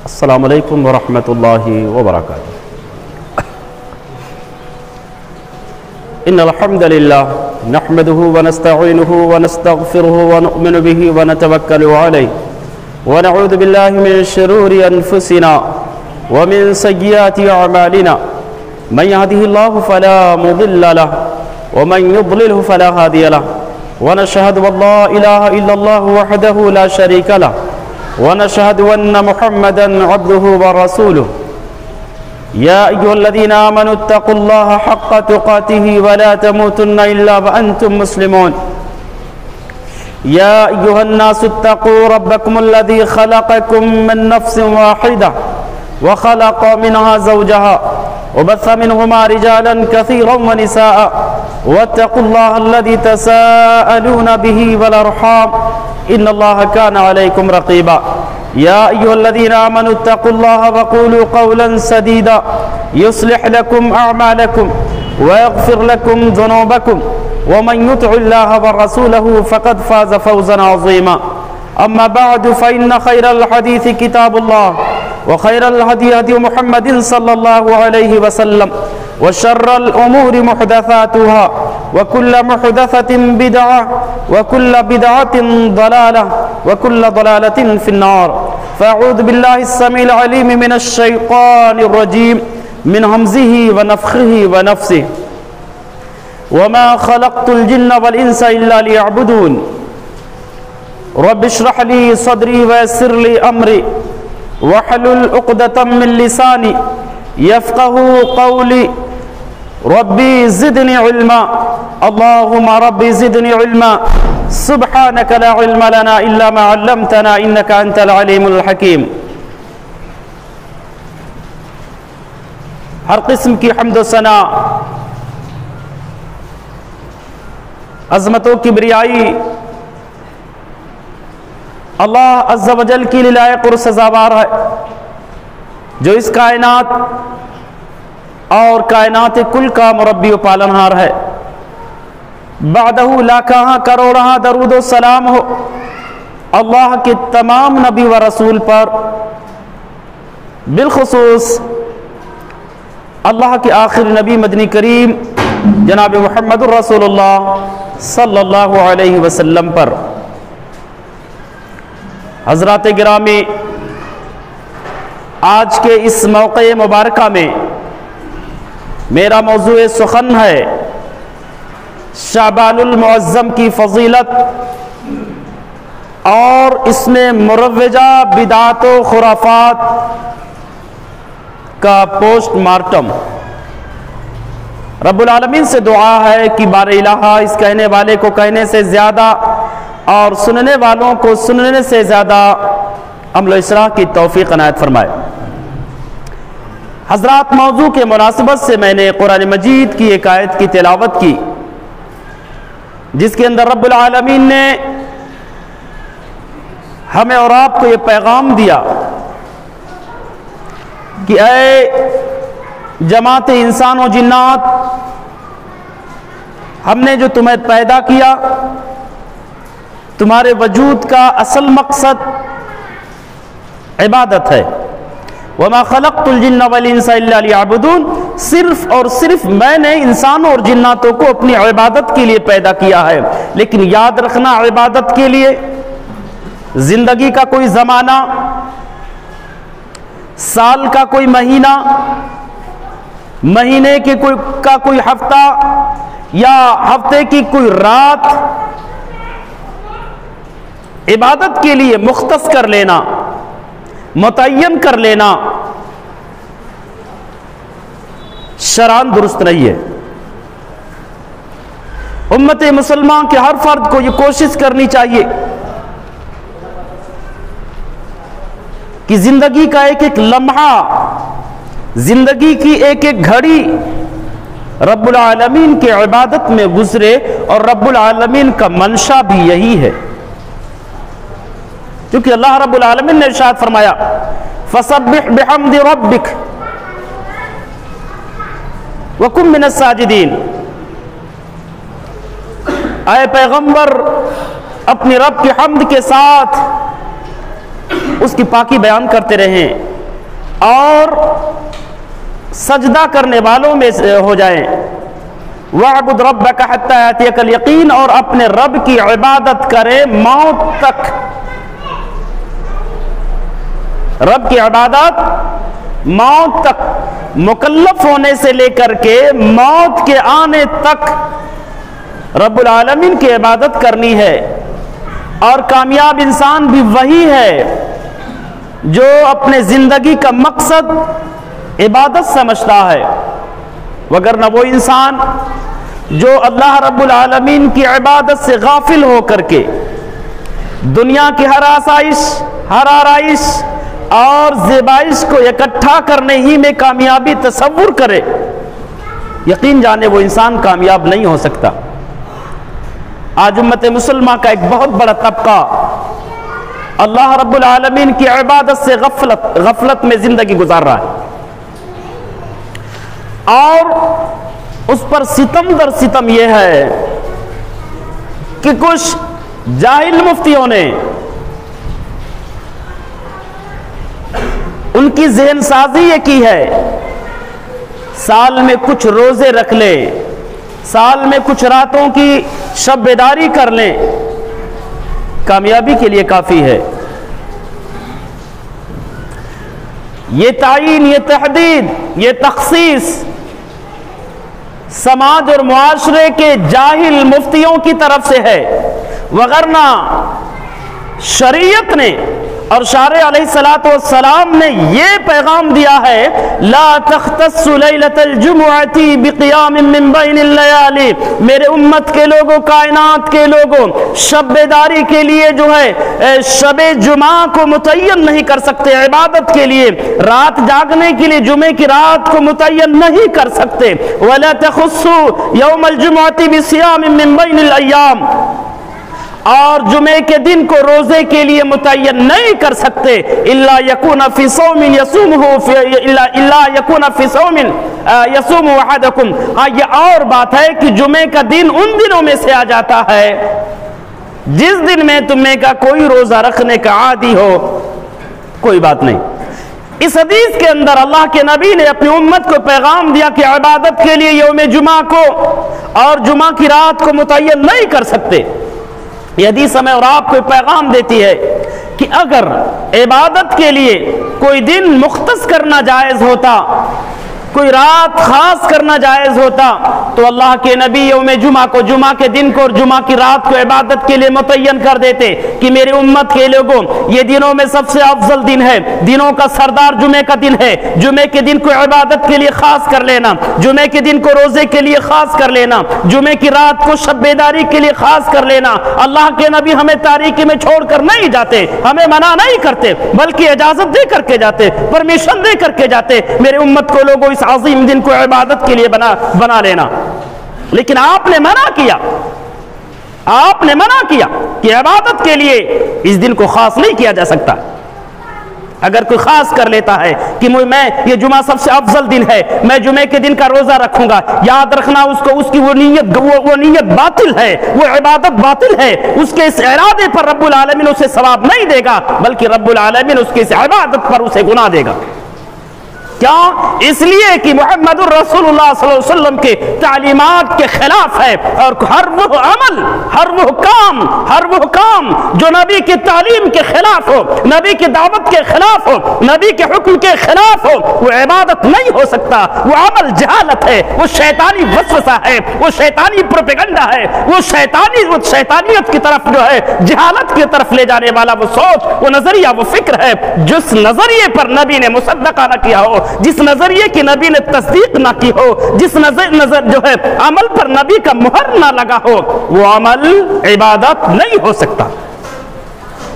السلام علیکم ورحمۃ اللہ وبرکاتہ۔ ان الحمد للہ نحمده ونستعینه ونستغفره ونؤمن به ونتوکل علیہ ونعوذ باللہ من شرور انفسنا ومن سیئات اعمالنا من يهده الله فلا مضل له ومن يضلله فلا هادي له ونشهد ان لا اله الا الله وحده لا شريك له ونشهد أن محمدا عبده ورسوله يا أيها الذين آمنوا اتقوا الله حق تقاته ولا تموتن إلا وأنتم مسلمون يا أيها الناس اتقوا ربكم الذي خلقكم من نفس واحدة وخلق منها زوجها وبث منهما رجالا كثيرا ونساء واتقوا الله الذي تساءلون به والأرحام إن الله كان عليكم رقيبا يا أيها الذين آمنوا اتقوا الله وقولوا قولا سديدا يصلح لكم أعمالكم ويغفر لكم ذنوبكم ومن يطع الله ورسوله فقد فاز فوزا عظيما أما بعد فإن خير الحديث كتاب الله وخير الهدي هدي محمد صلى الله عليه وسلم وشر الأمور محدثاتها وكل محدثة بدعة وكل بدعة ضلالة وكل ضلالة في النار فأعوذ بالله السميع العليم من الشيطان الرجيم من همزه ونفخه ونفسه وما خلقت الجن والإنس إلا ليعبدون رب اشرح لي صدري ويسر لي أمري واحلل عقدة من لساني يفقهوا قولي ربي زدني علما اللهم ربي زدني علما سبحانك لا علم لنا إلا ما علمتنا إنك أنت العليم الحكيم۔ ہر قسم کی حمد و ثنا، عظمت و کبریائی اللہ عز و جل کی لائق اور سزاوار ہے، جو اس کائنات اور کائنات کل کا مربی و پالنہار ہے۔ بعدہ لاکھاں کروڑاں درود و سلام ہو اللہ کے تمام نبی و رسول پر، بالخصوص اللہ کے آخر نبی مدنی کریم جناب محمد الرسول اللہ صلی اللہ علیہ وسلم پر۔ حضرات گرامی، آج کے اس موقع مبارکہ میں میرا موضوع سخن ہے شعبان المعظم کی فضیلت اور اس میں مروجہ بدعات و خرافات کا پوسٹ مارٹم۔ رب العالمین سے دعا ہے کہ بار الہ اس کہنے والے کو کہنے سے زیادہ اور سننے والوں کو سننے سے زیادہ عمل و اصلاح کی توفیق عنایت فرمائے۔ حضرات، موضوع کے مناسبت سے میں نے قرآن مجید کی ایک آیت کی تلاوت کی، جس کے اندر رب العالمین نے ہمیں اور آپ کو یہ پیغام دیا کہ اے جماعت انسان و جنات، ہم نے جو تمہیں پیدا کیا، تمہارے وجود کا اصل مقصد عبادت ہے۔ وَمَا خَلَقْتُ الْجِنَّ وَالْإِنسَ إِلَّا لِيَعْبُدُونَ، صرف اور صرف میں نے انسانوں اور جناتوں کو اپنی عبادت کے لیے پیدا کیا ہے۔ لیکن یاد رکھنا، عبادت کے لیے زندگی کا کوئی زمانہ، سال کا کوئی مہینہ، مہینے کا کوئی ہفتہ یا ہفتے کی کوئی رات عبادت کے لیے مختص کر لینا، متعین کر لینا شرعاً درست نہیں ہے۔ امت مسلمان کے ہر فرد کو یہ کوشش کرنی چاہیے کہ زندگی کا ایک ایک لمحہ، زندگی کی ایک ایک گھڑی رب العالمین کے عبادت میں گزرے، اور رب العالمین کا منشا بھی یہی ہے، کیونکہ اللہ رب العالمین نے ارشاد فرمایا فَسَبِّحْ بِحَمْدِ رَبِّكَ وَكُن مِّنَ السَّاجِدِينَ۔ اے پیغمبر، اپنی رب کی حمد کے ساتھ اس کی پاکی بیان کرتے رہیں اور سجدہ کرنے والوں میں سے ہو جائیں۔ وَاعْبُدْ رَبَّكَ حَتَّى يَأْتِيَكَ الْيَقِينُ، اور اپنے رب کی عبادت کرے موت تک۔ رب کی عبادت موت تک، مکلف ہونے سے لے کر کے موت کے آنے تک رب العالمین کی عبادت کرنی ہے۔ اور کامیاب انسان بھی وہی ہے جو اپنے زندگی کا مقصد عبادت سمجھتا ہے، وگرنہ وہ انسان جو اللہ رب العالمین کی عبادت سے غافل ہو کر کے دنیا کی ہر آسائش، ہر آرائش اور زیبائش کو اکٹھا کرنے ہی میں کامیابی تصور کرے، یقین جانے وہ انسان کامیاب نہیں ہو سکتا۔ آج امت مسلمہ کا ایک بہت بڑا طبقہ اللہ رب العالمین کی عبادت سے غفلت میں زندگی گزار رہا ہے، اور اس پر ستم در ستم یہ ہے کہ کچھ جاہل مفتیوں نے ان کی ذہن سازی یہ کی ہے، سال میں کچھ روزے رکھ لیں، سال میں کچھ راتوں کی شب بیداری کر لیں، کامیابی کے لیے کافی ہے۔ یہ تعیین، یہ تحدید، یہ تخصیص سماج اور معاشرے کے جاہل مفتیوں کی طرف سے ہے، وگرنہ شریعت نے اور شارع علیہ السلام نے یہ پیغام دیا ہے، لا تختص لیلۃ الجمعۃ بقیام من بین اللیالی، میرے امت کے لوگوں، کائنات کے لوگوں، شب بیداری کے لیے جو ہے شب جمعہ کو متعین نہیں کر سکتے، عبادت کے لیے رات جاگنے کے لیے جمعے کی رات کو متعین نہیں کر سکتے۔ ولا تخصوا یوم الجمعۃ بصیام من بین الایام، اور جمعے کے دن کو روزے کے لیے متعین نہیں کر سکتے، الا یکون فی صوم یصومہ الا یکون فی صوم یصوم احدکم۔ ہاں یہ اور بات ہے کہ جمعے کا دن ان دنوں میں سے آ جاتا ہے جس دن میں تمہیں کا کوئی روزہ رکھنے کا عادی ہو، کوئی بات نہیں۔ اس حدیث کے اندر اللہ کے نبی نے اپنی امت کو پیغام دیا کہ عبادت کے لیے یوم جمعہ کو اور جمعہ کی رات کو متعین نہیں کر سکتے۔ یہ حدیث ہمیں اور آپ کو پیغام دیتی ہے کہ اگر عبادت کے لیے کوئی دن مختص کرنا جائز ہوتا، کوئی رات خاص کرنا جائز ہوتا، تو اللہ کے نبی یوم جمعہ کو، جمعہ کے دن کو اور جمعہ کی رات کو عبادت کے لیے متعین کر دیتے کہ میرے امت کے لوگوں، یہ دنوں میں سب سے افضل دن ہے، دنوں کا سردار جمعے کا دن ہے، جمعے کے دن کو عبادت کے لیے خاص کر لینا، جمعے کے دن کو روزے کے لیے خاص کر لینا، جمعے کی رات کو شب بیداری کے لیے خاص کر لینا۔ اللہ کے نبی ہمیں تاریکی میں چھوڑ کر نہیں جاتے، ہمیں منع نہیں کرتے، بلکہ اجازت دے کر کے جاتے، پرمیشن دے کر کے جاتے، میرے امت کو لوگوں اس عظیم دن کو عبادت کے لیے بنا لینا۔ لیکن آپ نے منع کیا، آپ نے منع کیا کہ عبادت کے لیے اس دن کو خاص نہیں کیا جا سکتا۔ اگر کوئی خاص کر لیتا ہے کہ میں یہ جمعہ سب سے افضل دن ہے، میں جمعے کے دن کا روزہ رکھوں گا، یاد رکھنا اس کو، اس کی وہ نیت باطل ہے، وہ عبادت باطل ہے، اس کے اس ارادے پر رب العالمین اسے ثواب نہیں دے گا، بلکہ رب العالمین اس کی اس عبادت پر اسے گناہ دے گا۔ کیا؟ اس لیے کہ محمد الرسول اللہ صلی اللہ علیہ وسلم کے تعلیمات کے خلاف ہے، اور ہر وہ عمل، ہر وہ کام جو نبی کی تعلیم کے خلاف ہو، نبی کی دعوت کے خلاف ہو، نبی کے حکم کے خلاف ہو، وہ عبادت نہیں ہو سکتا، وہ عمل جہالت ہے، وہ شیطانی وسوسہ ہے، وہ شیطانی پروپیگنڈا ہے، وہ شیطانیت کی طرف جو ہے، جہالت کی طرف لے جانے والا وہ سوچ، وہ نظریہ، وہ فکر ہے، جس نظریے پر نبی نے مصدقہ نہ کیا ہو، جس نظریے کی نبی نے تصدیق نہ کی ہو، جس نظر جو ہے عمل پر نبی کا مہر نہ لگا ہو، وہ عمل عبادت نہیں ہو سکتا۔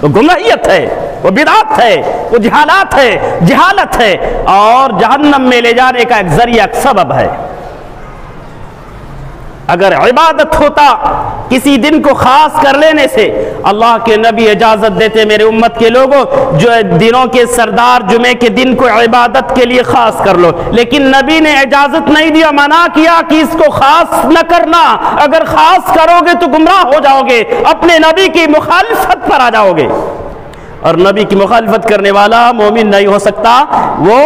وہ گمراہیت ہے، وہ بدعت ہے، وہ جہالت ہے اور جہنم میں لے جانے کا ایک ذریعہ، ایک سبب ہے۔ اگر عبادت ہوتا کسی دن کو خاص کر لینے سے، اللہ کے نبی اجازت دیتے میرے امت کے لوگوں، جو دنوں کے سردار جمعے کے دن کو عبادت کے لیے خاص کر لو، لیکن نبی نے اجازت نہیں دیا، منع کیا کہ اس کو خاص نہ کرنا، اگر خاص کرو گے تو گمراہ ہو جاؤ گے، اپنے نبی کی مخالفت پر آ جاؤ گے۔ اور نبی کی مخالفت کرنے والا مومن نہیں ہو سکتا، وہ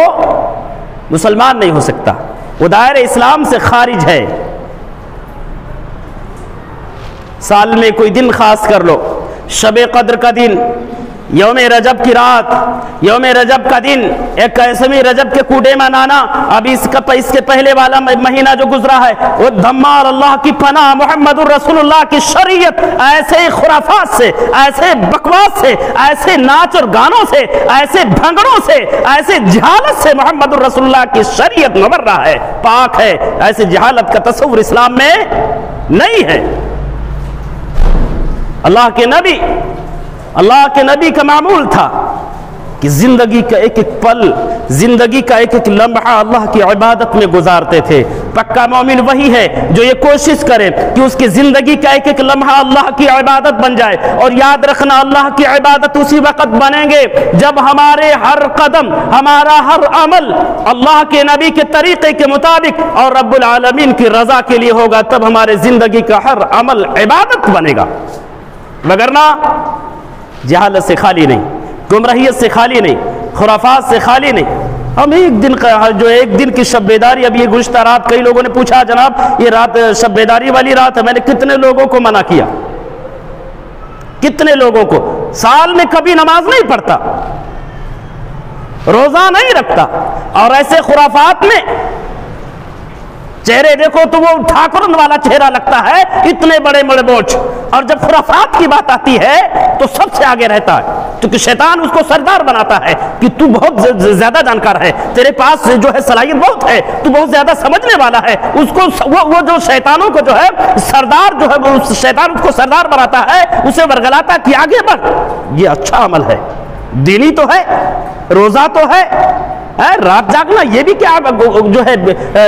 مسلمان نہیں ہو سکتا، وہ دائرہ اسلام سے خارج ہے۔ سال میں کوئی دن خاص کر لو، شب قدر کا دن، یوم رجب کی رات، یوم رجب کا دن، 21ویں رجب کے کوڈے منانا، ابھی اس کے پہلے والا مہینہ جو گزرا ہے وہ دھمال، اللہ کی پناہ، محمد الرسول اللہ کی شریعت ایسے خرافات سے، ایسے بکواس سے، ایسے ناچ اور گانوں سے، ایسے بھنگڑوں سے، ایسے جہالت سے محمد الرسول اللہ کی شریعت مبرہ ہے، پاک ہے۔ ایسے جہالت کا تصور اسلام میں نہیں ہے۔ اللہ کے نبی کا معمول تھا کہ زندگی کا ایک ایک پل، زندگی کا ایک ایک لمحہ اللہ کی عبادت میں گزارتے تھے۔ پکا مومن وہی ہے جو یہ کوشش کرے کہ اس کی زندگی کا ایک ایک لمحہ اللہ کی عبادت بن جائے، اور یاد رکھنا اللہ کی عبادت اسی وقت بنیں گے جب ہمارے ہر قدم، ہمارا ہر عمل اللہ کے نبی کے طریقے کے مطابق اور رب العالمین کی رضا کے لیے ہوگا، تب ہمارے زندگی کا ہر عمل عبادت بنے گا، وگرنہ جہالت سے خالی نہیں، گمراہیت سے خالی نہیں، خرافات سے خالی نہیں۔ ہم ایک دن کی شب بیداری، اب یہ گزشتہ رات کئی لوگوں نے پوچھا جناب یہ رات شب بیداری والی رات ہے، میں نے کتنے لوگوں کو منع کیا، کتنے لوگوں کو، سال میں کبھی نماز نہیں پڑھتا، روزہ نہیں رکھتا، اور ایسے خرافات میں چہرے دیکھو تو وہ ٹھاکرن والا چہرہ لگتا ہے، اتنے بڑے بڑے بوجھ، اور جب خرافات کی بات آتی ہے تو سب سے آگے رہتا ہے، کیونکہ شیطان اس کو سردار بناتا ہے کہ تو بہت زیادہ جانکار ہے، تیرے پاس جو ہے صلاحیت بہت ہے، تو بہت زیادہ سمجھنے والا ہے۔ اس کو وہ جو شیطانوں کو جو ہے سردار جو ہے شیطان اس کو سردار بناتا ہے، اسے ورگلاتا کہ آگے بڑھ، یہ اچھا عمل ہے، دینی تو ہے، روزہ تو ہے، رات جاگنا یہ بھی کیا جو ہے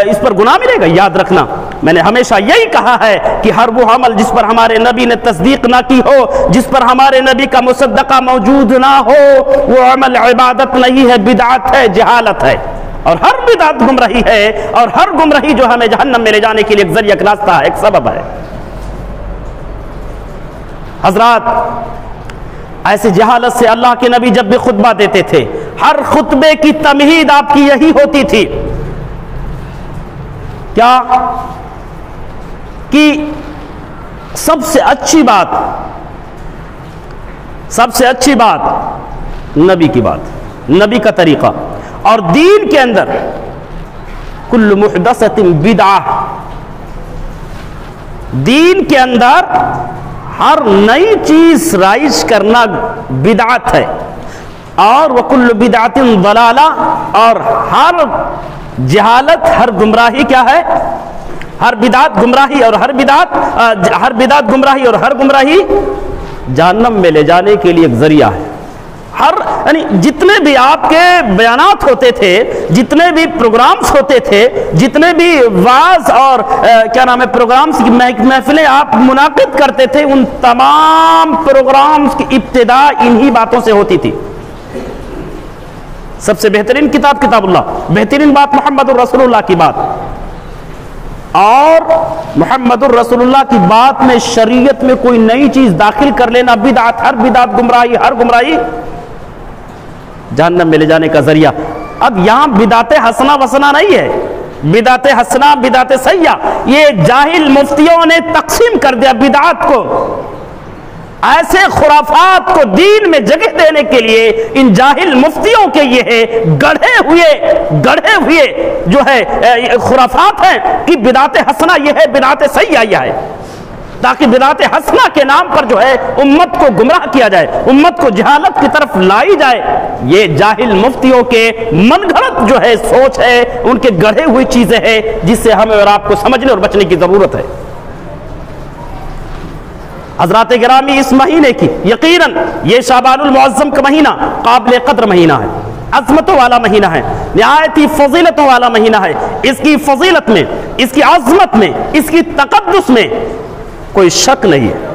اس پر گناہ ملے گا۔ یاد رکھنا میں نے ہمیشہ یہی کہا ہے کہ ہر وہ عمل جس پر ہمارے نبی نے تصدیق نہ کی ہو، جس پر ہمارے نبی کا مصدقہ موجود نہ ہو، وہ عمل عبادت نہیں ہے، بدعت ہے، جہالت ہے، اور ہر بدعت گمراہی ہے، اور ہر گمراہی جو ہمیں جہنم میں لے جانے کے لیے ایک ذریعہ، ایک راستہ ہے، ایک سبب ہے۔ حضرات ایسی جہالت سے اللہ کے نبی جب بھی خطبہ دیتے تھے، ہر خطبے کی تمہید آپ کی یہی ہوتی تھی، کیا کہ سب سے اچھی بات نبی کی بات، نبی کا طریقہ، اور دین کے اندر کل محدثۃ بدعہ، دین کے اندر ہر نئی چیز رائج کرنا بدعت ہے، اور وکل بدعت ضلالہ، اور ہر جہالت، ہر گمراہی کیا ہے، ہر بدعت گمراہی، اور ہر بدعت گمراہی، اور ہر گمراہی جہنم میں لے جانے کے لیے ایک ذریعہ ہے۔ یعنی جتنے بھی آپ کے بیانات ہوتے تھے، جتنے بھی پروگرامز ہوتے تھے، جتنے بھی واعظ اور پروگرامز کی محفلیں آپ منعقد کرتے تھے، ان تمام پروگرامز کی ابتدا انہی باتوں سے ہوتی تھی۔ سب سے بہترین کتاب اللہ، بہترین بات محمد الرسول اللہ کی بات، اور محمد الرسول اللہ کی بات میں شریعت میں کوئی نئی چیز داخل کر لینا بدعت، ہر بدعت گمراہی، ہر گمراہی جہنم میں لے جانے کا ذریعہ۔ اب یہاں بدعت حسنہ وسنہ نہیں ہے، بدعت حسنہ بدعت سیئہ، یہ جاہل مفتیوں نے تقسیم کر دیا بدعات کو۔ ایسے خرافات کو دین میں جگہ دینے کے لیے ان جاہل مفتیوں کے یہ گڑھے ہوئے جو ہے خرافات ہیں کہ بدعت حسنہ یہ ہے، بدعت سیئہ یہ ہے، تاکہ بدعت حسنہ کے نام پر جو ہے امت کو گمراہ کیا جائے، امت کو جہالت کی طرف لائی جائے۔ یہ جاہل مفتیوں کے من گھڑت جو ہے سوچ ہے، ان کے گڑھے ہوئی چیزیں ہیں، جس سے ہمیں اور آپ کو سمجھنے اور بچنے کی ضرورت ہے۔ حضرات گرامی، اس مہینے کی یقیناً یہ شعبان المعظم کا مہینہ قابل قدر مہینہ ہے، عظمتوں والا مہینہ ہے، نہایت ہی فضیلتوں والا مہینہ ہے۔ اس کی فضیلت میں، اس کی عظمت میں، اس کی تقدس میں کوئی شک نہیں ہے۔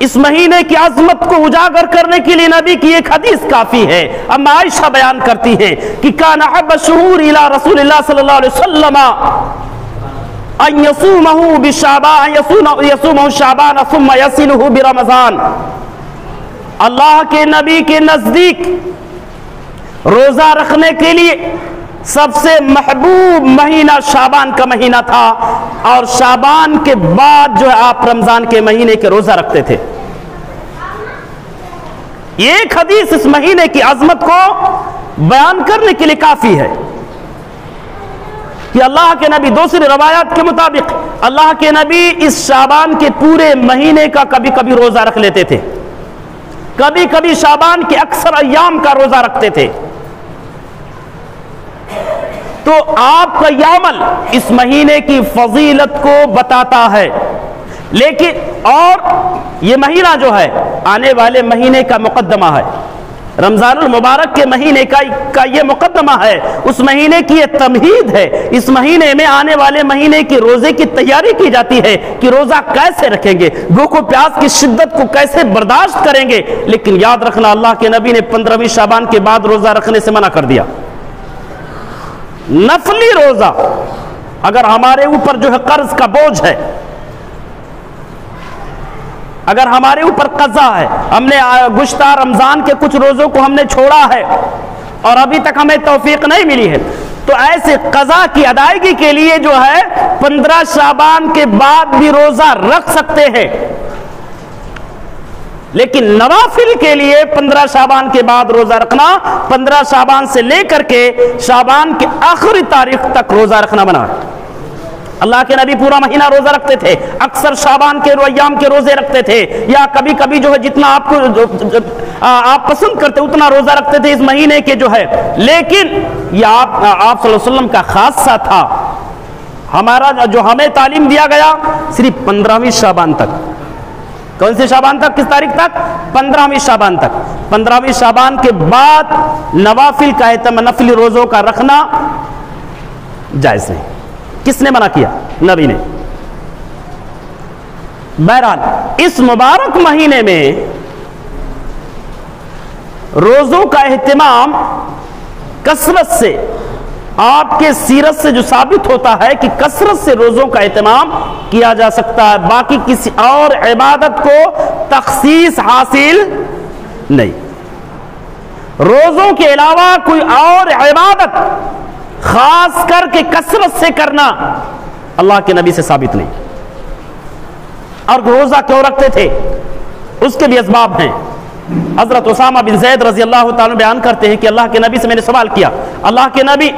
اس مہینے کی عظمت کو اجاگر کرنے کے لیے نبی کی ایک حدیث کافی ہے۔ ام عائشہ بیان کرتی ہیں کہ کان احب الشہور الی رسول اللہ صلی اللہ علیہ وسلم ان یصومہ شعبان ثم یصلہ برمضان، اللہ کے نبی کے نزدیک روزہ رکھنے کے لیے سب سے محبوب مہینہ شعبان کا مہینہ تھا، اور شعبان کے بعد جو ہے آپ رمضان کے مہینے کے روزہ رکھتے تھے۔ ایک حدیث اس مہینے کی عظمت کو بیان کرنے کے لیے کافی ہے کہ اللہ کے نبی، دوسری روایات کے مطابق اللہ کے نبی اس شعبان کے پورے مہینے کا کبھی کبھی روزہ رکھ لیتے تھے، کبھی کبھی شعبان کے اکثر ایام کا روزہ رکھتے تھے۔ تو آپ کا یہ عمل اس مہینے کی فضیلت کو بتاتا ہے، لیکن اور یہ مہینہ جو ہے آنے والے مہینے کا مقدمہ ہے، رمضان المبارک کے مہینے کا یہ مقدمہ ہے، اس مہینے کی یہ تمہید ہے۔ اس مہینے میں آنے والے مہینے کی روزے کی تیاری کی جاتی ہے کہ روزہ کیسے رکھیں گے، بھوک و پیاس کی شدت کو کیسے برداشت کریں گے۔ لیکن یاد رکھنا، اللہ کے نبی نے 15ویں شعبان کے بعد روزہ رکھنے سے منع کر دیا۔ نفلی روزہ اگر ہمارے اوپر جو ہے قرض کا بوجھ ہے، اگر ہمارے اوپر قضا ہے، ہم نے گزشتہ رمضان کے کچھ روزوں کو ہم نے چھوڑا ہے اور ابھی تک ہمیں توفیق نہیں ملی ہے، تو ایسے قضا کی ادائیگی کے لیے جو ہے 15 شعبان کے بعد بھی روزہ رکھ سکتے ہیں۔ لیکن نوافل کے لیے 15 شعبان کے بعد روزہ رکھنا، 15 شعبان سے لے کر کے شعبان کے آخری تاریخ تک روزہ رکھنا منع ہے۔ اللہ کے نبی پورا مہینہ روزہ رکھتے تھے، اکثر شعبان کے ایام کے روزے رکھتے تھے، یا کبھی کبھی جو ہے جتنا آپ آپ پسند کرتے اتنا روزہ رکھتے تھے اس مہینے کے جو ہے۔ لیکن یہ آپ صلی اللہ علیہ وسلم کا خاصہ تھا، ہمارا جو ہمیں تعلیم دیا گیا صرف 15ویں شعبان تک۔ کون سے شعبان تک؟ کس تاریخ تک؟ 15ویں شعبان تک۔ 15ویں شعبان کے بعد نوافل کا اہتمام، نفلی روزوں کا رکھنا جائز نہیں۔ کس نے منع کیا؟ نبی نے۔ بہرحال اس مبارک مہینے میں روزوں کا اہتمام کثرت سے، آپ کے سیرت سے جو ثابت ہوتا ہے کہ کثرت سے روزوں کا اہتمام کیا جا سکتا ہے، باقی کسی اور عبادت کو تخصیص حاصل نہیں۔ روزوں کے علاوہ کوئی اور عبادت خاص کر کے کثرت سے کرنا اللہ کے نبی سے ثابت نہیں۔ اور روزہ کیوں رکھتے تھے اس کے بھی اسباب ہیں۔ حضرت اسامہ بن زید رضی اللہ تعالیٰ بیان کرتے ہیں کہ اللہ کے نبی سے میں نے سوال کیا، اللہ کے نبی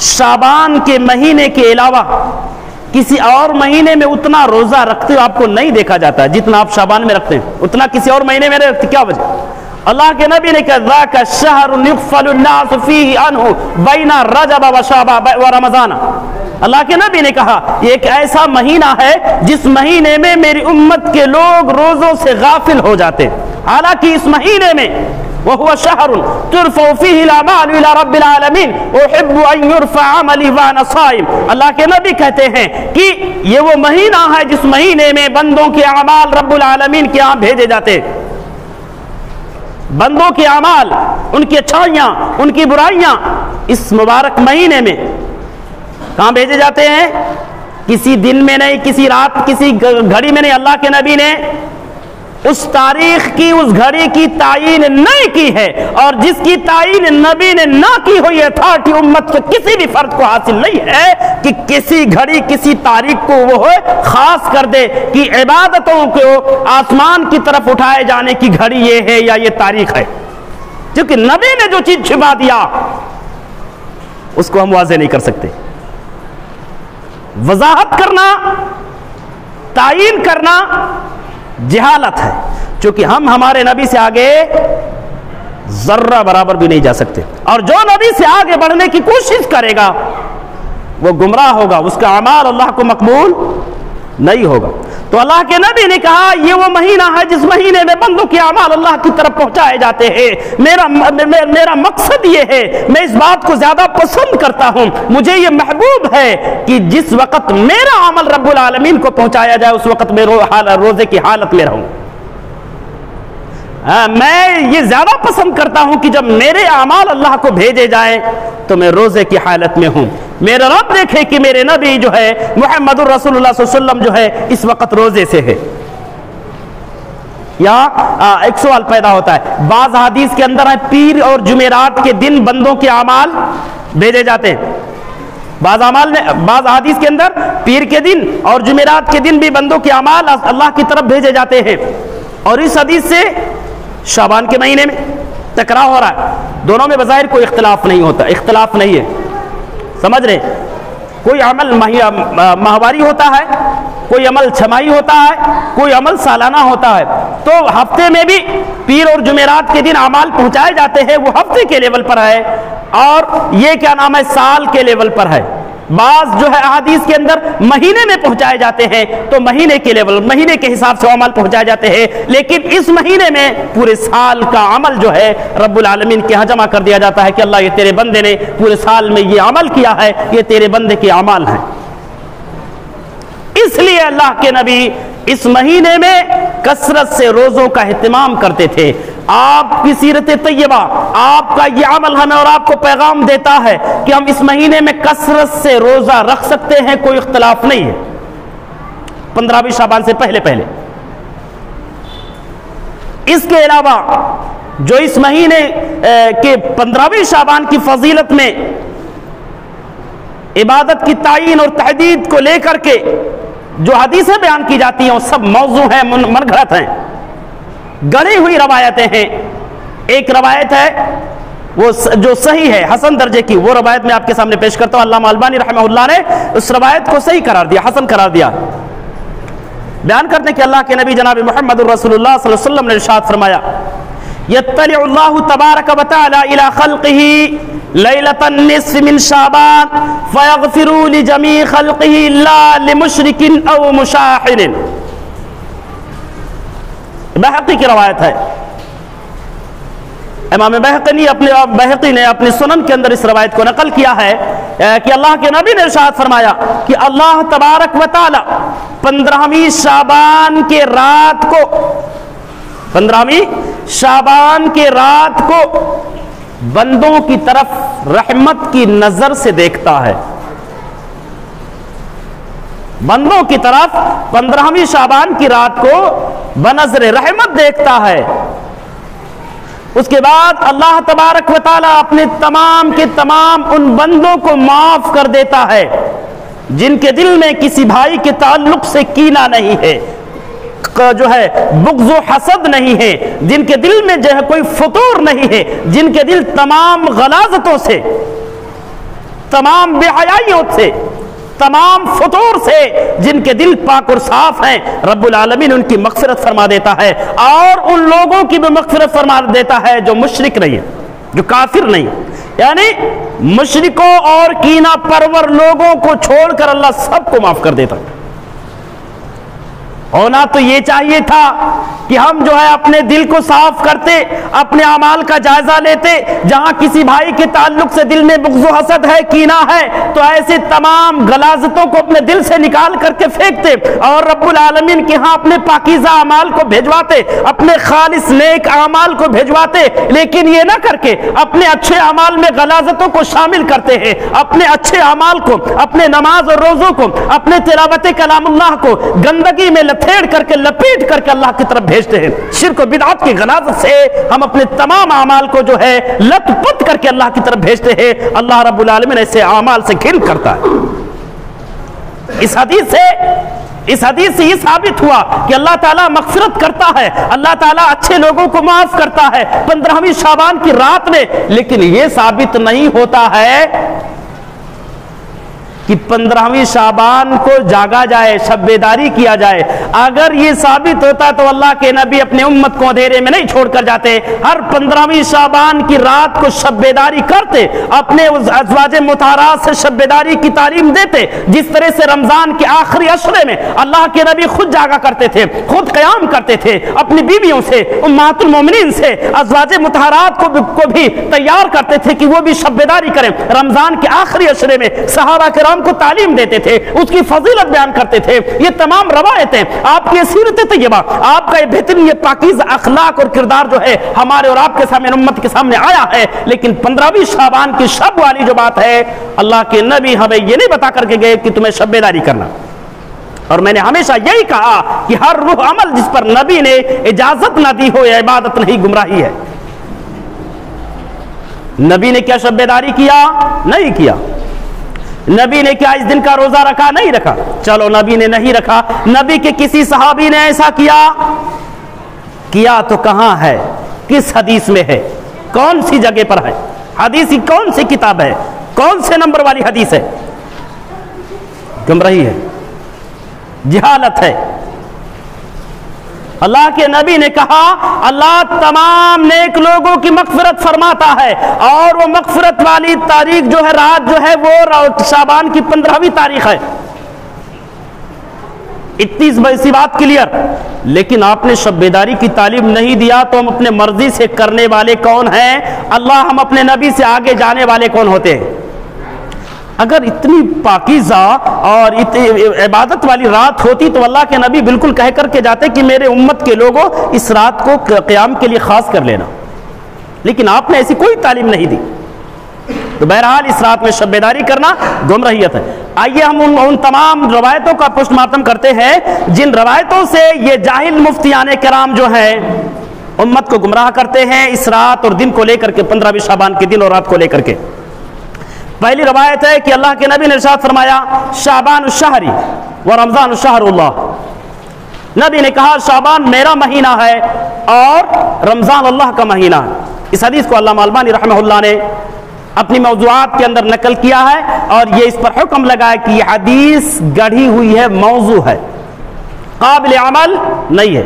شعبان کے مہینے کے علاوہ کسی اور مہینے میں اتنا روزہ رکھتے ہو آپ کو نہیں دیکھا جاتا جتنا آپ شعبان میں رکھتے ہیں، اتنا کسی اور مہینے میں نہیں رکھتے، کیا وجہ؟ اللہ کے نبی نے کہا ذاک الشہر یغفل الناس فیہ عنہ بین رجب و رمضان۔ اللہ کے نبی نے کہا یہ ایک ایسا مہینہ ہے جس مہینے میں میری امت کے لوگ روزوں سے غافل ہو جاتے، حالانکہ اس مہینے میں وہو شہر ترفع فیہ الاعمال الی رب العالمین احب ان یرفع عملی وانا صائم۔ اللہ کے نبی کہتے ہیں کہ یہ وہ مہینہ ہے جس مہینے میں بندوں کے اعمال رب العالمین کے ہاں بھیجے جاتے، بندوں کے اعمال، ان کی اچھائیاں، ان کی برائیاں اس مبارک مہینے میں کہاں بھیجے جاتے ہیں؟ کسی دن میں نہیں، کسی رات، کسی گھڑی میں نہیں۔ اللہ کے نبی نے اس تاریخ کی، اس گھڑی کی تعین نہیں کی ہے، اور جس کی تعین نبی نے نہ کی ہوئی اتھارٹی امت کے کسی بھی فرد کو حاصل نہیں ہے کہ کسی گھڑی، کسی تاریخ کو وہ خاص کر دے کہ عبادتوں کو آسمان کی طرف اٹھائے جانے کی گھڑی یہ ہے یا یہ تاریخ ہے، کیونکہ نبی نے جو چیز چھپا دیا اس کو ہم واضح نہیں کر سکتے۔ وضاحت کرنا، تعین کرنا جہالت ہے، چونکہ ہم ہمارے نبی سے آگے ذرہ برابر بھی نہیں جا سکتے، اور جو نبی سے آگے بڑھنے کی کوشش کرے گا وہ گمراہ ہوگا، اس کا اعمال اللہ کو مقبول نہیں ہوگا۔ تو اللہ کے نبی نے کہا یہ وہ مہینہ ہے جس مہینے میں بندوں کے اعمال اللہ کی طرف پہنچائے جاتے ہیں۔ میرا مقصد یہ ہے، میں اس بات کو زیادہ پسند کرتا ہوں، مجھے یہ محبوب ہے کہ جس وقت میرا عمل رب العالمین کو پہنچایا جائے اس وقت میں روزے کی حالت میں رہوں۔ میں یہ زیادہ پسند کرتا ہوں کہ جب میرے اعمال اللہ کو بھیجے جائیں تو میں روزے کی حالت میں ہوں، میرا رب دیکھے کہ میرے نبی جو ہے محمد الرسول اللہ صلی اللہ علیہ وسلم جو ہے اس وقت روزے سے ہے۔ یہاں ایک سوال پیدا ہوتا ہے، بعض حدیث کے اندر ہے پیر اور جمعرات کے دن بندوں کے اعمال بھیجے جاتے ہیں، بعض حدیث کے اندر پیر کے دن اور جمعرات کے دن بھی بندوں کے اعمال اللہ کی طرف بھیجے جاتے ہیں، اور اس حدیث سے شعبان کے مہینے میں ٹکراؤ ہو رہا ہے۔ دونوں میں بظاہر کوئی اختلاف نہیں ہوتا، اختلاف نہیں ہے، سمجھ رہے؟ کوئی عمل ماہواری ہوتا ہے، کوئی عمل چھمائی ہوتا ہے، کوئی عمل سالانہ ہوتا ہے، تو ہفتے میں بھی پیر اور جمعرات کے دن اعمال پہنچائے جاتے ہیں، وہ ہفتے کے لیول پر ہے، اور یہ کیا نام ہے سال کے لیول پر ہے۔ بعض جو ہے احادیث کے اندر مہینے میں پہنچائے جاتے ہیں، تو مہینے کے لیول، مہینے کے حساب سے عمل پہنچائے جاتے ہیں، لیکن اس مہینے میں پورے سال کا عمل جو ہے رب العالمین کے ہاں جمع کر دیا جاتا ہے کہ اللہ یہ تیرے بندے نے پورے سال میں یہ عمل کیا ہے، یہ تیرے بندے کے اعمال ہیں۔ اس لیے اللہ کے نبی اس مہینے میں کثرت سے روزوں کا اہتمام کرتے تھے۔ آپ کی سیرت طیبہ، آپ کا یہ عمل ہمیں اور آپ کو پیغام دیتا ہے کہ ہم اس مہینے میں کثرت سے روزہ رکھ سکتے ہیں، کوئی اختلاف نہیں ہے، 15ویں شعبان سے پہلے۔ اس کے علاوہ جو اس مہینے کے 15ویں شعبان کی فضیلت میں عبادت کی تعین اور تحدید کو لے کر کے جو حدیثیں بیان کی جاتی ہیں وہ سب موضوع ہیں، من گھڑت ہیں، گڑھی ہوئی روایتیں ہیں۔ ایک روایت ہے وہ جو صحیح ہے، حسن درجے کی، وہ روایت میں آپ کے سامنے پیش کرتا ہوں۔ علامہ البانی رحمہ اللہ نے اس روایت کو صحیح قرار دیا، حسن قرار دیا۔ بیان کرتے ہیں کہ اللہ کے نبی جناب محمد رسول اللہ صلی اللہ علیہ وسلم نے ارشاد فرمایا، یطلع اللہ تبارک و تعالی الی خلقہ لیلۃ النصف من شعبان فیغفر لجمیع خلقہ لا لمشرک او مشاحن۔ بہقی کی روایت ہے، امام بہقی نے اپنے سنن کے اندر اس روایت کو نقل کیا ہے کہ اللہ کے نبی نے ارشاد فرمایا کہ اللہ تبارک و تعالی 15ویں شعبان کے رات کو، 15ویں شعبان کے رات کو بندوں کی طرف رحمت کی نظر سے دیکھتا ہے، بندوں کی طرف 15ویں شعبان کی رات کو بنظر رحمت دیکھتا ہے۔ اس کے بعد اللہ تبارک و تعالی اپنے تمام کے تمام ان بندوں کو معاف کر دیتا ہے جن کے دل میں کسی بھائی کے تعلق سے کینہ نہیں ہے، جو ہے بغض و حسد نہیں ہے، جن کے دل میں جو ہے کوئی فتور نہیں ہے، جن کے دل تمام غلاظتوں سے، تمام بے حیائیوں سے، تمام فتور سے، جن کے دل پاک اور صاف ہیں، رب العالمین ان کی مغفرت فرما دیتا ہے، اور ان لوگوں کی بھی مغفرت فرما دیتا ہے جو مشرک نہیں ہے، جو کافر نہیں، یعنی مشرکوں اور کینہ پرور لوگوں کو چھوڑ کر اللہ سب کو معاف کر دیتا ہے۔ ہونا تو یہ چاہیے تھا کہ ہم جو ہے اپنے دل کو صاف کرتے، اپنے اعمال کا جائزہ لیتے، جہاں کسی بھائی کے تعلق سے دل میں بغض و حسد ہے، کینہ ہے، تو ایسے تمام غلاظتوں کو اپنے دل سے نکال کر کے پھینکتے اور رب العالمین کے ہاں اپنے پاکیزہ اعمال کو بھیجواتے، اپنے خالص نیک اعمال کو بھیجواتے، لیکن یہ نہ کر کے اپنے اچھے اعمال میں غلاظتوں کو شامل کرتے ہیں، اپنے اچھے اعمال کو، اپنے نماز اور روزوں کو، اپنے تلاوت کلام اللہ کو گندگی میں لپیٹ کر کے اللہ کی طرف بھیجتے ہیں۔ شرک و بدعت کی غلاظت سے ہم اپنے تمام اعمال کو جو ہے لت پت کر کے اللہ کی طرف بھیجتے ہیں۔ اللہ رب العالمین ایسے اعمال سے گھن کرتا ہے۔ اس حدیث سے یہ ثابت ہوا کہ اللہ تعالیٰ مغفرت کرتا ہے، اللہ تعالیٰ اچھے لوگوں کو معاف کرتا ہے 15ویں شعبان کی رات میں، لیکن یہ ثابت نہیں ہوتا ہے کہ 15ویں شعبان کو جاگا جائے، شب بیداری کیا جائے۔ اگر یہ ثابت ہوتا تو اللہ کے نبی اپنے امت کو اندھیرے میں نہیں چھوڑ کر جاتے، ہر 15ویں شعبان کی رات کو شب بیداری کرتے، اپنے ازواج مطہرات سے شب بیداری کی تعلیم دیتے، جس طرح سے رمضان کے آخری عشرے میں اللہ کے نبی خود جاگا کرتے تھے، خود قیام کرتے تھے، اپنی بیویوں سے، امہات المومنین سے، ازواج مطہرات کو بھی تیار کرتے تھے کہ وہ بھی شب بیداری کریں۔ رمضان کے آخری عشرے میں صحابہ کرام کو تعلیم دیتے تھے، اس کی فضیلت بیان کرتے تھے۔ یہ تمام روایتیں، آپ کی سیرت طیبہ، آپ کا یہ بہترین، یہ پاکیزہ اخلاق اور کردار جو ہے ہمارے اور آپ کے سامنے، امت کے سامنے آیا ہے، لیکن 15ویں شعبان کی شب والی جو بات ہے، اللہ کے نبی ہمیں یہ نہیں بتا کر کے گئے کہ تمہیں شب بیداری کرنا، اور میں نے ہمیشہ یہی کہا کہ ہر روح عمل جس پر نبی نے اجازت نہ دی ہو یہ عبادت نہیں، گمراہی ہے۔ نبی نے کیا شب بیداری کیا؟ نہیں کیا۔ نبی نے کیا اس دن کا روزہ رکھا؟ نہیں رکھا۔ چلو نبی نے نہیں رکھا، نبی کے کسی صحابی نے ایسا کیا تو کہاں ہے؟ کس حدیث میں ہے؟ کون سی جگہ پر ہے؟ حدیث کی کون سی کتاب ہے؟ کون سے نمبر والی حدیث ہے؟ گمراہی ہے، جہالت ہے۔ اللہ کے نبی نے کہا اللہ تمام نیک لوگوں کی مغفرت فرماتا ہے، اور وہ مغفرت والی تاریخ جو ہے، رات جو ہے، وہ شعبان کی 15ویں تاریخ ہے۔ اتنی سی بات کلیئر۔ لیکن آپ نے شب بیداری کی تعلیم نہیں دیا تو ہم اپنے مرضی سے کرنے والے کون ہیں؟ اللہ۔ ہم اپنے نبی سے آگے جانے والے کون ہوتے ہیں؟ اگر اتنی پاکیزہ اور عبادت والی رات ہوتی تو اللہ کے نبی بالکل کہہ کر کے جاتے کہ میرے امت کے لوگوں اس رات کو قیام کے لیے خاص کر لینا، لیکن آپ نے ایسی کوئی تعلیم نہیں دی۔ تو بہرحال اس رات میں شب بیداری کرنا گمراہیت ہے۔ آئیے ہم ان تمام روایتوں کا پوسٹ مارٹم کرتے ہیں جن روایتوں سے یہ جاہل مفتیان کرام جو ہیں امت کو گمراہ کرتے ہیں اس رات اور دن کو لے کر کے، 15ویں شعبان کے دن اور رات کو لے کر کے۔ پہلی روایت ہے کہ اللہ کے نبی نے ارشاد فرمایا شعبان الشہر و رمضان الشہر اللہ۔ نبی نے کہا شعبان میرا مہینہ ہے اور رمضان اللہ کا مہینہ ہے۔ اس حدیث کو علامہ البانی رحمہ اللہ نے اپنی موضوعات کے اندر نقل کیا ہے، اور یہ اس پر حکم لگا کہ یہ حدیث گڑھی ہوئی ہے، موضوع ہے، قابل عمل نہیں ہے،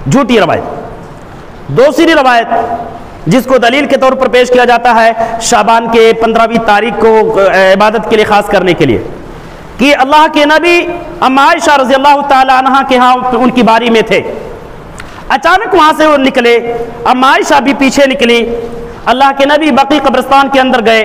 جھوٹی روایت۔ دوسری روایت جس کو دلیل کے طور پر پیش کیا جاتا ہے شعبان کے 15ویں تاریخ کو عبادت کے لیے خاص کرنے کے لیے، کہ اللہ کے نبی اما عائشہ رضی اللہ تعالی عنہا کے ہاں ان کی باری میں تھے، اچانک وہاں سے وہ نکلے، اما عائشہ بھی پیچھے نکلی، اللہ کے نبی بقی قبرستان کے اندر گئے،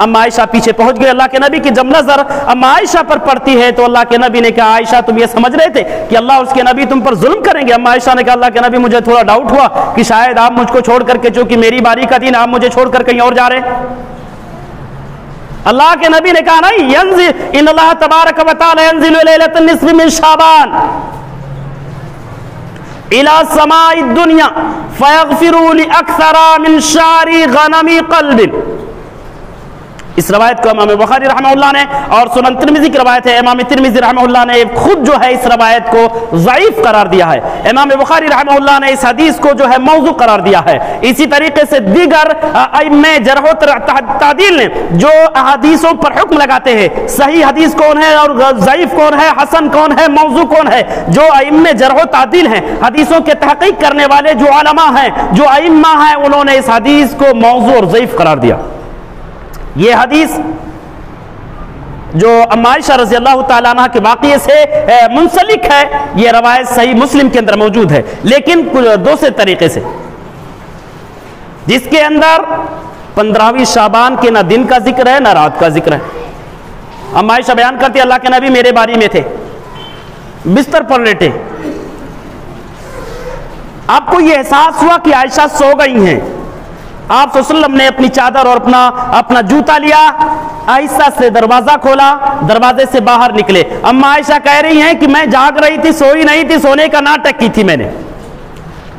اما عائشہ پیچھے پہنچ گئے۔ اللہ کے نبی کی جب نظر اما عائشہ پر پڑتی ہے تو اللہ کے نبی نے کہا عائشہ تم یہ سمجھ رہے تھے کہ اللہ اس کے نبی تم پر ظلم کریں گے؟ اما عائشہ نے کہا اللہ کے نبی مجھے تھوڑا ڈاؤٹ ہوا کہ شاید آپ مجھ کو چھوڑ کر کے، چونکہ میری باری کا دن، آپ مجھے چھوڑ کر کہیں اور جا رہے ہیں۔ اللہ کے نبی نے کہا نہیں، ينزل ان اللہ تبارک و تعالی ينزل ليلة النصف من شعبان الى سماء الدنيا فيغفر لأكثر من شعر غنم قلب۔ اس روایت کو امام بخاری رحمہ اللہ نے، اور سنن ترمذی کی روایت ہے، امام ترمذی رحمہ اللہ نے خود جو ہے اس روایت کو ضعیف قرار دیا ہے، امام بخاری رحمہ اللہ نے اس حدیث کو جو ہے موضوع قرار دیا ہے۔ اسی طریقے سے دیگر ائمہ جرح و تعدیل نے جو احادیثوں پر حکم لگاتے ہیں، صحیح حدیث کون ہے اور ضعیف کون ہے، حسن کون ہے، موضوع کون ہے، جو ائمہ جرح و تعدیل ہیں، حدیثوں کے تحقیق کرنے والے جو علماء ہیں، جو ائمہ ہیں، انہوں نے اس حدیث کو موضوع اور ضعیف قرار دیا۔ یہ حدیث جو اما عائشہ رضی اللہ تعالیٰ عنہ کے واقعے سے منسلک ہے، یہ روایت صحیح مسلم کے اندر موجود ہے، لیکن دوسرے طریقے سے، جس کے اندر 15ویں شعبان کے نہ دن کا ذکر ہے نہ رات کا ذکر ہے۔ اما عائشہ بیان کرتی اللہ کے نبی میرے باری میں تھے، بستر پر لیٹے، آپ کو یہ احساس ہوا کہ عائشہ سو گئی ہیں، آپ صلی اللہ علیہ وسلم نے اپنی چادر اور اپنا جوتا لیا، آہستہ سے دروازہ کھولا، دروازے سے باہر نکلے۔ اما عائشہ کہہ رہی ہیں کہ میں جاگ رہی تھی، سوئی نہیں تھی، سونے کا ناٹک کی تھی میں نے۔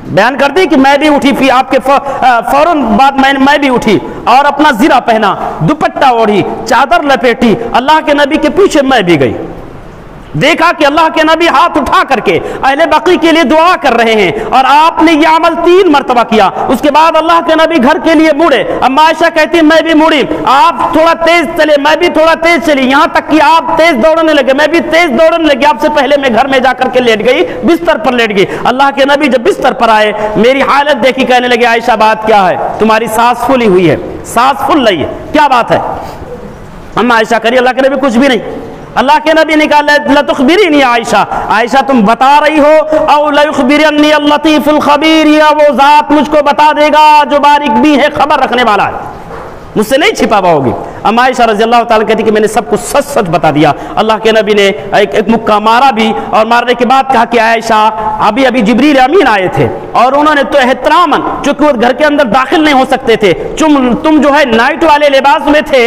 بیان کرتی کہ میں بھی اٹھی، پھر آپ کے فوراً بعد میں بھی اٹھی اور اپنا زرہ پہنا، دوپٹہ اوڑھی، چادر لپیٹی، اللہ کے نبی کے پیچھے میں بھی گئی۔ دیکھا کہ اللہ کے نبی ہاتھ اٹھا کر کے اہل بقی کے لیے دعا کر رہے ہیں، اور آپ نے یہ عمل 3 مرتبہ کیا۔ اس کے بعد اللہ کے نبی گھر کے لیے مڑے، اما عائشہ کہتی میں بھی مڑی، آپ تھوڑا تیز چلے، میں بھی تھوڑا تیز چلی، یہاں تک کہ آپ تیز دوڑنے لگے، میں بھی تیز دوڑنے لگی۔ آپ سے پہلے میں گھر میں جا کر کے لیٹ گئی، بستر پر لیٹ گئی۔ اللہ کے نبی جب بستر پر آئے، میری حالت دیکھی، کہنے لگے عائشہ بات کیا ہے؟ تمہاری سانس پھولی ہوئی ہے، سانس پھول رہی ہے، کیا بات ہے؟ اما عائشہ کہی اللہ کے نبی کچھ بھی نہیں۔ اللہ کے نبی نے کہا لتخبرینی عائشہ، عائشہ تم بتا رہی ہو، او لیخبرنی اللطیف الخبیر، یا وہ ذات مجھ کو بتا دے گا جو باریک بھی ہے، خبر رکھنے والا ہے، مجھ سے نہیں چھپا پاؤ گی۔ اما عائشہ رضی اللہ تعالیٰ کہتی کہ میں نے سب کچھ سچ سچ بتا دیا۔ اللہ کے نبی نے ایک مکہ مارا بھی، اور مارنے کے بعد کہا کہ عائشہ ابھی جبریل امین آئے تھے، اور انہوں نے تو احتراماً، چونکہ وہ گھر کے اندر داخل نہیں ہو سکتے تھے، تم جو ہے نائٹ والے لباس میں تھے،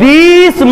20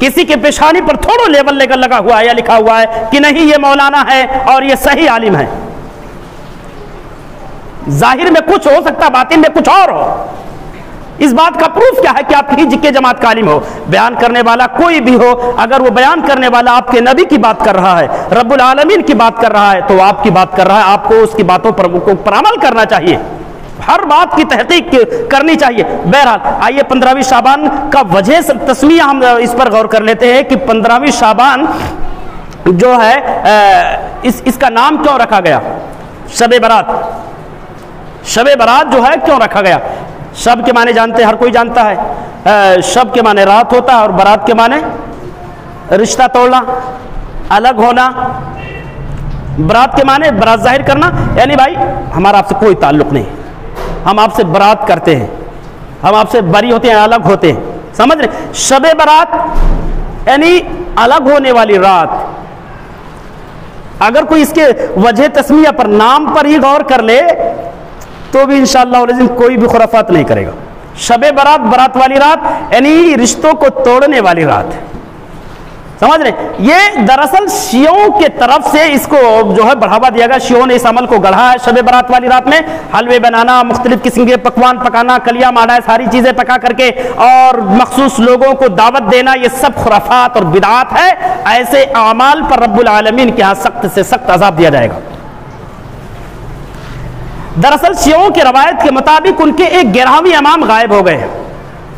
کسی کے پیشانی پر تھوڑا لیبل لگا ہوا ہے یا لکھا ہوا ہے کہ نہیں یہ مولانا ہے اور یہ صحیح عالم ہے. ظاہر میں کچھ ہو سکتا، باطن میں کچھ اور ہو. اس بات کا پروف کیا ہے کہ آپ کسی کے جماعت کا عالم ہو. بیان کرنے والا کوئی بھی ہو، اگر وہ بیان کرنے والا آپ کے نبی کی بات کر رہا ہے، رب العالمین کی بات کر رہا ہے، تو آپ کی بات کر رہا ہے، آپ کو اس کی باتوں پر عمل کرنا چاہیے، ہر بات کی تحقیق کرنی چاہیے. بہرحال آئیے 15ویں شعبان کا وجہ تسمیہ ہم اس پر غور کر لیتے ہیں کہ 15ویں شعبان جو ہے اس کا نام کیوں رکھا گیا؟ شب برات. شب برات جو ہے کیوں رکھا گیا؟ شب کے معنی جانتے ہیں، ہر کوئی جانتا ہے. شب کے معنی رات ہوتا ہے اور برات کے معنی رشتہ توڑنا، الگ ہونا. برات کے معنی برات ظاہر کرنا، یعنی بھائی ہمارا آپ سے کوئی تعلق نہیں، ہم آپ سے برات کرتے ہیں، ہم آپ سے بری ہوتے ہیں، الگ ہوتے ہیں. سمجھ رہے؟ شب برات یعنی الگ ہونے والی رات. اگر کوئی اس کے وجہ تسمیہ پر، نام پر ہی غور کر لے تو بھی انشاءاللہ العظیم کوئی بھی خرافات نہیں کرے گا. شب برات، برات والی رات یعنی رشتوں کو توڑنے والی رات. سمجھ رہے؟ یہ دراصل شیعوں کے طرف سے اس کو جو ہے بڑھاوا دیا گیا. شیعوں نے اس عمل کو گڑھا ہے. شب برات والی رات میں حلوے بنانا، مختلف قسم کے پکوان پکانا، کلیاں مانا، ساری چیزیں پکا کر کے اور مخصوص لوگوں کو دعوت دینا، یہ سب خرافات اور بدعات ہے. ایسے اعمال پر رب العالمین کے ہاں سخت سے سخت عذاب دیا جائے گا. دراصل شیعوں کی روایت کے مطابق ان کے ایک 11ویں امام غائب ہو گئے،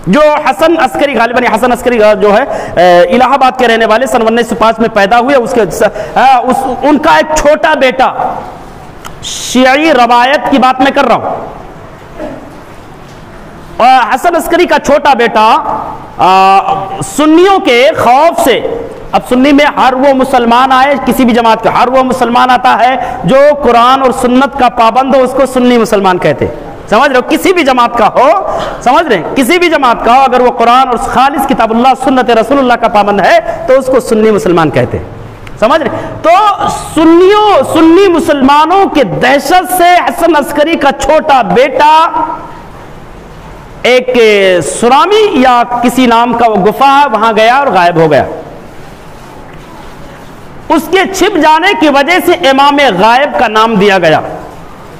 جو حسن عسکری، غالباً حسن عسکری جو ہے الہ آباد کے رہنے والے، سن 1905 میں پیدا ہوئے. ان کا ایک چھوٹا بیٹا، شیعی روایت کی بات میں کر رہا ہوں، حسن عسکری کا چھوٹا بیٹا سنیوں کے خوف سے، اب سنی میں ہر وہ مسلمان آئے، کسی بھی جماعت کا ہر وہ مسلمان آتا ہے جو قرآن اور سنت کا پابند ہو، اس کو سنی مسلمان کہتے ہیں. سمجھ رہے ہو؟ کسی بھی جماعت کا ہو، سمجھ رہے ہیں، کسی بھی جماعت کا ہو، اگر وہ قرآن اور خالص کتاب اللہ سنت رسول اللہ کا پابند ہے تو اس کو سنی مسلمان کہتے ہیں. سمجھ رہے؟ تو سنی مسلمانوں کے دہشت سے حسن عسکری کا چھوٹا بیٹا ایک سرامی یا کسی نام کا وہ گفا ہے، وہاں گیا اور غائب ہو گیا. اس کے چھپ جانے کی وجہ سے امام غائب کا نام دیا گیا.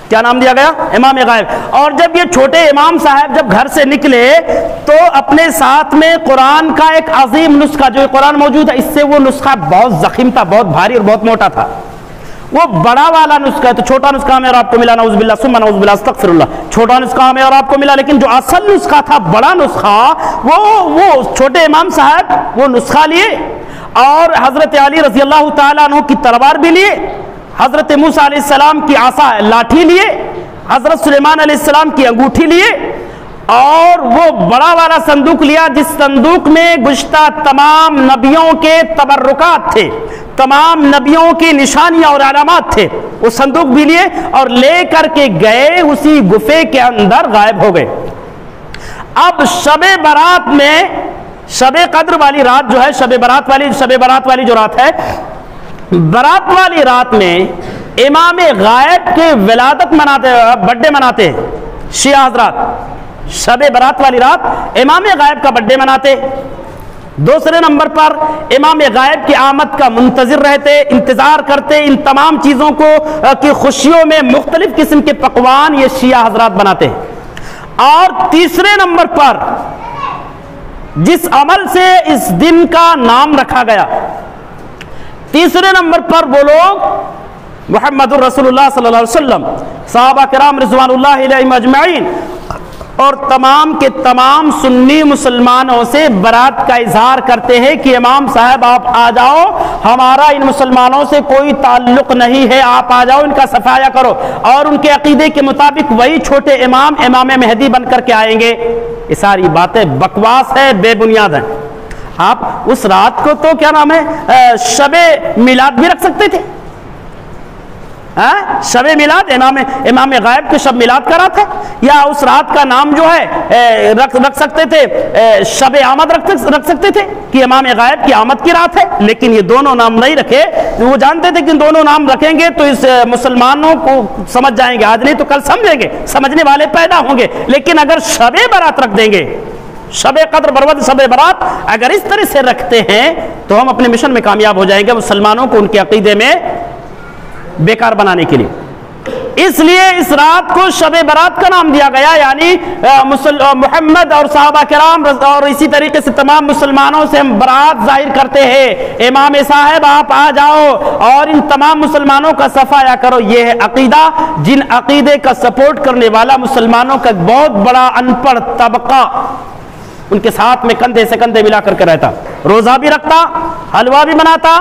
کیا نام دیا گیا؟ امام غائب. اور جب یہ چھوٹے امام صاحب جب گھر سے نکلے تو اپنے ساتھ میں قرآن کا ایک عظیم نسخہ، جو قرآن موجود ہے، اس سے وہ نسخہ بہت ضخیم تھا، بہت بھاری اور بہت موٹا تھا. وہ بڑا والا نسخہ ہے تو چھوٹا نسخہ ہمیں اور آپ کو ملا، نعوذ باللہ ثم نعوذ باللہ استغفر اللہ. چھوٹا نسخہ ہمیں اور آپ کو ملا، لیکن جو اصل نسخہ تھا، بڑا نسخہ، وہ چھوٹے امام صاحب وہ نسخہ لیے اور حضرت علی رضی اللہ تعالیٰ عنہ کی تلوار بھی لیے، حضرت موسیٰ علیہ السلام کی عصا لاٹھی لیے، حضرت سلیمان علیہ السلام کی انگوٹھی لیے اور وہ بڑا والا صندوق لیا جس صندوق میں گزشتہ تمام نبیوں کے تبرکات تھے، تمام نبیوں کی نشانیاں اور علامات تھے. وہ صندوق بھی لیے اور لے کر کے گئے، اسی گفے کے اندر غائب ہو گئے. اب شب برات میں، شب قدر والی رات جو ہے، شب برات والی جو رات ہے، برات والی رات میں امام غائب کے ولادت مناتے، برڈے مناتے شیعہ حضرات. شب برات والی رات امام غائب کا برڈے مناتے. دوسرے نمبر پر امام غائب کی آمد کا منتظر رہتے، انتظار کرتے. ان تمام چیزوں کی خوشیوں میں مختلف قسم کے پکوان یہ شیعہ حضرات بناتے. اور تیسرے نمبر پر جس عمل سے اس دن کا نام رکھا گیا، تیسرے نمبر پر وہ لوگ محمد الرسول اللہ صلی اللہ علیہ وسلم، صحابہ کرام رضوان اللہ علیہم اجمعین اور تمام کے تمام سنی مسلمانوں سے برات کا اظہار کرتے ہیں کہ امام صاحب آپ آ جاؤ، ہمارا ان مسلمانوں سے کوئی تعلق نہیں ہے، آپ آ جاؤ، ان کا صفایا کرو. اور ان کے عقیدے کے مطابق وہی چھوٹے امام مہدی بن کر کے آئیں گے. یہ ساری باتیں بکواس ہے، بے بنیاد ہیں. آپ اس رات کو تو کیا نام ہے، شب میلاد بھی رکھ سکتے تھے. شب میلاد، امام غائب کے شب میلاد کا رات ہے، یا اس رات کا نام جو ہے رکھ سکتے تھے، شب آمد رکھ سکتے تھے کہ امام غائب کی آمد کی رات ہے. لیکن یہ دونوں نام نہیں رکھے. وہ جانتے تھے کہ دونوں نام رکھیں گے تو اس مسلمانوں کو سمجھ جائیں گے، آج نہیں تو کل سمجھیں گے، سمجھنے والے پیدا ہوں گے. لیکن اگر شب برات رکھ دیں گے شب قدر بروقت شب برات اگر اس طرح سے رکھتے ہیں تو ہم اپنے مشن میں کامیاب ہو جائیں گے، مسلمانوں کو ان کے عقیدے میں بیکار بنانے کے لیے۔ اس لیے اس رات کو شب برات کا نام دیا گیا، یعنی محمد اور صحابہ کرام اور اسی طریقے سے تمام مسلمانوں سے ہم برات ظاہر کرتے ہیں، امام صاحب آپ آ جاؤ اور ان تمام مسلمانوں کا صفایا کرو۔ یہ ہے عقیدہ، جن عقیدے کا سپورٹ کرنے والا مسلمانوں کا بہت بڑا ان پڑھ طبقہ ان کے ساتھ میں کندھے سے کندھے ملا کر کے رہتا، روزہ بھی رکھتا، حلوہ بھی مناتا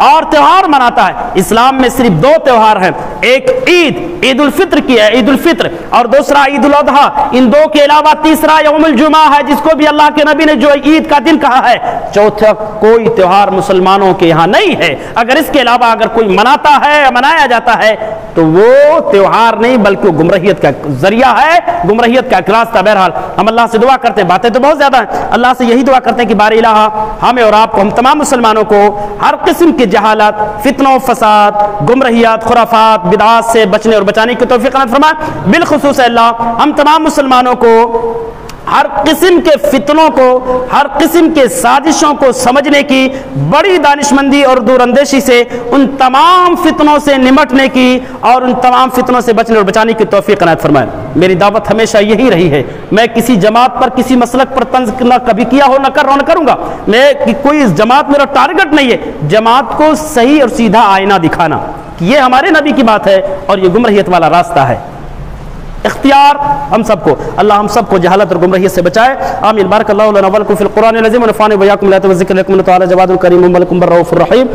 اور تہوار مناتا ہے۔ اسلام میں صرف دو تہوار ہیں، ایک عید الفطر کی ہے، عید الفطر، اور دوسرا عید الاضحیٰ۔ ان دو کے علاوہ تیسرا یوم الجمعہ ہے، جس کو بھی اللہ کے نبی نے جو عید کا دن کہا ہے۔ چوتھا کوئی تہوار مسلمانوں کے یہاں نہیں ہے۔ اگر اس کے علاوہ اگر کوئی مناتا ہے یا منایا جاتا ہے تو وہ تہوار نہیں بلکہ وہ گمراہیت کا ذریعہ ہے، گمراہیت کا ایک راستہ۔ بہرحال ہم اللہ سے دعا کرتے ہیں، باتیں تو بہت زیادہ ہیں، اللہ سے یہی دعا کرتے ہیں کہ بار الہ ہمیں اور آپ کو، ہم تمام مسلمانوں کو ہر قسم کی جہالت، فتنوں، فساد، گمراہیات، خرافات، بدعات سے بچنے اور بچانے کی توفیق عطا فرمائے۔ بالخصوص اللہ ہم تمام مسلمانوں کو ہر قسم کے فتنوں کو، ہر قسم کے سازشوں کو سمجھنے کی بڑی دانشمندی اور دور اندیشی سے ان تمام فتنوں سے نمٹنے کی اور ان تمام فتنوں سے بچنے اور بچانے کی توفیق عنایت فرمائے۔ میری دعوت ہمیشہ یہی رہی ہے، میں کسی جماعت پر، کسی مسلک پر طنز نہ کبھی کیا ہو، نہ کروں گا۔ میں کوئی جماعت میرا ٹارگٹ نہیں ہے، جماعت کو صحیح اور سیدھا آئینہ دکھانا کہ یہ ہمارے نبی کی بات ہے اور یہ گمراہیت والا راستہ ہے۔ اختیار ہم سب کو، اللہ ہم سب کو جہالت اور گمراہیت سے بچائے، آمین۔ بارک اللہ لنا ولکم فی القرآن العظیم ونفعني وإياكم بالآيات والذکر الحکیم تعالی جواد الکریم ملک بر رؤوف الرحیم۔